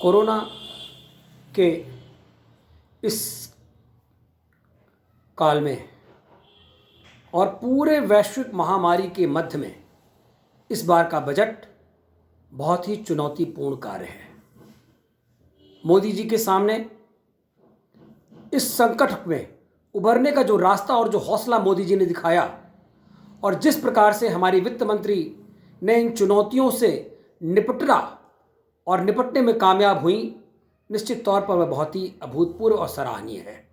Corona के इस काल में और पूरे वैश्विक महामारी के मध्य में इस बार का बजट बहुत ही चुनौतीपूर्ण कार्य है। मोदी जी के सामने इस संकट में उभरने का जो रास्ता और जो हौसला मोदी जी ने दिखाया और जिस प्रकार से हमारी वित्त मंत्री ने इन चुनौतियों से निपटा और निपटने में कामयाब हुई, निश्चित तौर पर वह बहुत ही अभूतपूर्व और सराहनीय है।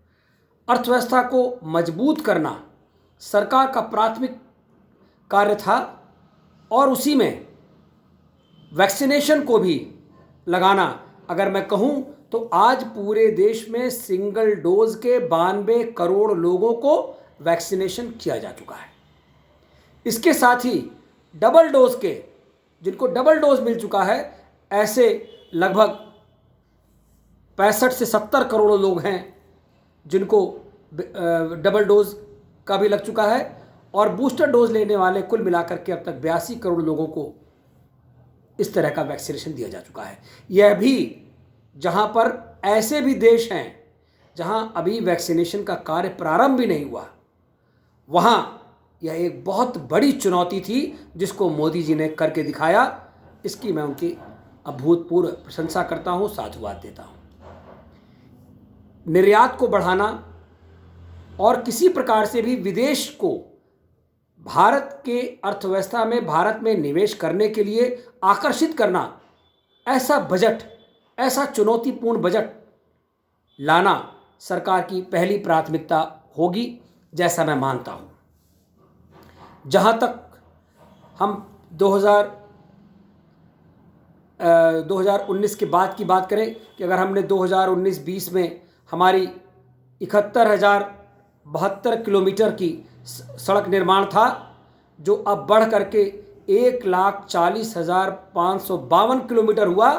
अर्थव्यवस्था को मजबूत करना सरकार का प्राथमिक कार्य था और उसी में वैक्सीनेशन को भी लगाना, अगर मैं कहूं तो आज पूरे देश में सिंगल डोज के 92 करोड़ लोगों को वैक्सीनेशन किया जा चुका है। इसके साथ ही डबल डोज के, जिनको डबल डोज मिल चुका है, ऐसे लगभग 65 से 70 करोड़ लोग हैं जिनको डबल डोज का भी लग चुका है और बूस्टर डोज लेने वाले कुल मिलाकर के अब तक 82 करोड़ लोगों को इस तरह का वैक्सीनेशन दिया जा चुका है। यह भी जहां पर ऐसे भी देश हैं जहां अभी वैक्सीनेशन का कार्य प्रारंभ भी नहीं हुआ, वहां यह एक बहुत बड़ी चुनौती थी जिसको मोदी जी ने करके दिखाया। इसकी मैं उनकी अभूतपूर्व प्रशंसा करता हूं, साधुवाद देता हूं। निर्यात को बढ़ाना और किसी प्रकार से भी विदेश को भारत के अर्थव्यवस्था में, भारत में निवेश करने के लिए आकर्षित करना, ऐसा बजट, ऐसा चुनौतीपूर्ण बजट लाना सरकार की पहली प्राथमिकता होगी, जैसा मैं मानता हूं। जहां तक हम 2019 के बाद की बात करें कि अगर हमने 2019-20 में हमारी 71,072 किलोमीटर की सड़क निर्माण था, जो अब बढ़ करके 1,40,552 किलोमीटर हुआ,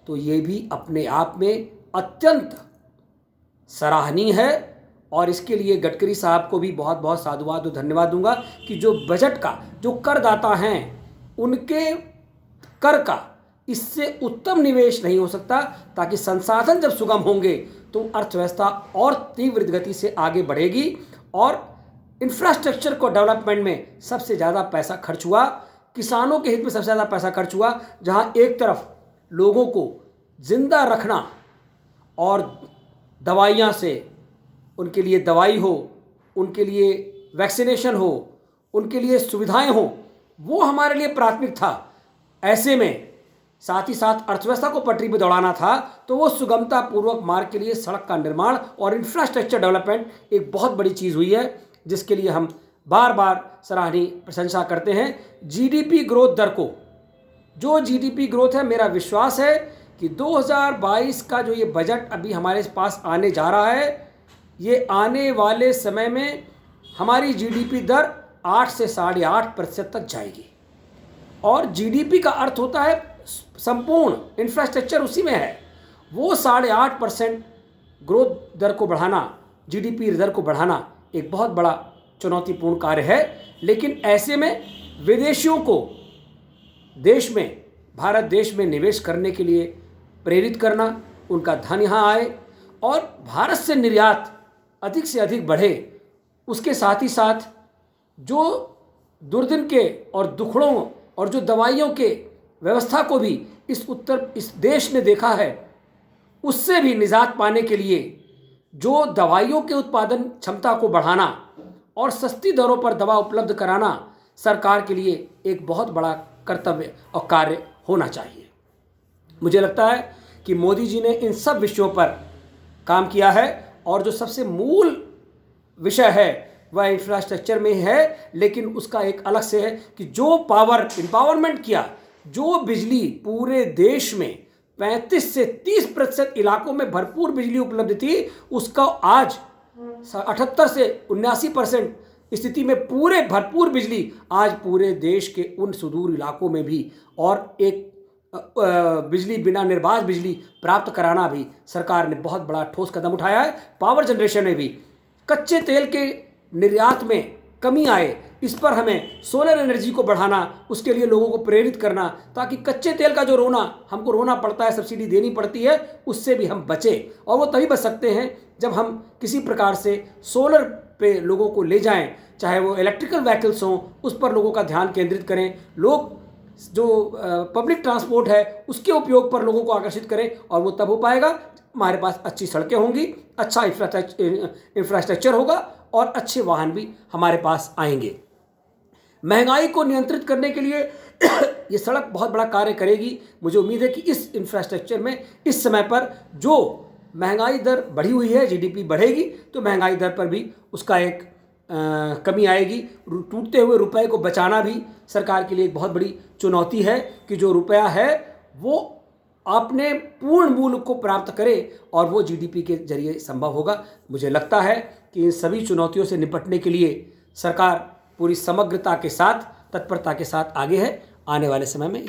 तो ये भी अपने आप में अत्यंत सराहनीय है। और इसके लिए गडकरी साहब को भी बहुत बहुत साधुवाद और धन्यवाद दूंगा कि जो बजट का, जो करदाता हैं, उनके कर का इससे उत्तम निवेश नहीं हो सकता, ताकि संसाधन जब सुगम होंगे तो अर्थव्यवस्था और तीव्र गति से आगे बढ़ेगी। और इंफ्रास्ट्रक्चर को डेवलपमेंट में सबसे ज़्यादा पैसा खर्च हुआ, किसानों के हित में सबसे ज़्यादा पैसा खर्च हुआ। जहां एक तरफ लोगों को जिंदा रखना और दवाइयाँ से, उनके लिए दवाई हो, उनके लिए वैक्सीनेशन हो, उनके लिए सुविधाएं हो, वो हमारे लिए प्राथमिक था। ऐसे में साथ ही साथ अर्थव्यवस्था को पटरी पर दौड़ाना था, तो वो सुगमता पूर्वक मार्ग के लिए सड़क का निर्माण और इंफ्रास्ट्रक्चर डेवलपमेंट एक बहुत बड़ी चीज़ हुई है, जिसके लिए हम बार बार सराहनीय प्रशंसा करते हैं। जीडीपी ग्रोथ दर को, जो जीडीपी ग्रोथ है, मेरा विश्वास है कि 2022 का जो ये बजट अभी हमारे पास आने जा रहा है, ये आने वाले समय में हमारी जीडीपी दर 8 से 8.5% तक जाएगी। और जीडीपी का अर्थ होता है संपूर्ण इंफ्रास्ट्रक्चर, उसी में है। वो 8.5% ग्रोथ दर को बढ़ाना, जीडीपी दर को बढ़ाना एक बहुत बड़ा चुनौतीपूर्ण कार्य है। लेकिन ऐसे में विदेशियों को देश में, भारत देश में निवेश करने के लिए प्रेरित करना, उनका धन यहाँ आए और भारत से निर्यात अधिक से अधिक बढ़े, उसके साथ ही साथ जो दुर्दिन के और दुखड़ों और जो दवाइयों के व्यवस्था को भी इस देश ने देखा है, उससे भी निजात पाने के लिए जो दवाइयों के उत्पादन क्षमता को बढ़ाना और सस्ती दरों पर दवा उपलब्ध कराना सरकार के लिए एक बहुत बड़ा कर्तव्य और कार्य होना चाहिए। मुझे लगता है कि मोदी जी ने इन सब विषयों पर काम किया है और जो सबसे मूल विषय है वह इंफ्रास्ट्रक्चर में है, लेकिन उसका एक अलग से है कि जो पावर एम्पावरमेंट किया, जो बिजली पूरे देश में 35 से 30% इलाकों में भरपूर बिजली उपलब्ध थी, उसका आज 78 से 79% स्थिति में पूरे भरपूर बिजली आज पूरे देश के उन सुदूर इलाकों में भी, और एक बिजली, बिना निर्बाध बिजली प्राप्त कराना भी सरकार ने बहुत बड़ा ठोस कदम उठाया है। पावर जनरेशन में भी, कच्चे तेल के निर्यात में कमी आए, इस पर हमें सोलर एनर्जी को बढ़ाना, उसके लिए लोगों को प्रेरित करना, ताकि कच्चे तेल का जो हमको रोना पड़ता है, सब्सिडी देनी पड़ती है, उससे भी हम बचें। और वो तभी बच सकते हैं जब हम किसी प्रकार से सोलर पे लोगों को ले जाएं, चाहे वो इलेक्ट्रिकल व्हीकल्स हों, उस पर लोगों का ध्यान केंद्रित करें, लोग जो पब्लिक ट्रांसपोर्ट है उसके उपयोग पर लोगों को आकर्षित करें। और वो तब हो पाएगा हमारे पास अच्छी सड़कें होंगी, अच्छा इंफ्रास्ट्रक्चर होगा और अच्छे वाहन भी हमारे पास आएंगे। महंगाई को नियंत्रित करने के लिए ये सड़क बहुत बड़ा कार्य करेगी। मुझे उम्मीद है कि इस इंफ्रास्ट्रक्चर में इस समय पर जो महंगाई दर बढ़ी हुई है, जीडीपी बढ़ेगी तो महंगाई दर पर भी उसका एक कमी आएगी। टूटते हुए रुपए को बचाना भी सरकार के लिए एक बहुत बड़ी चुनौती है कि जो रुपया है वो अपने पूर्ण मूल्य को प्राप्त करे, और वो जीडीपी के जरिए संभव होगा। मुझे लगता है कि इन सभी चुनौतियों से निपटने के लिए सरकार पूरी समग्रता के साथ, तत्परता के साथ आगे है। आने वाले समय में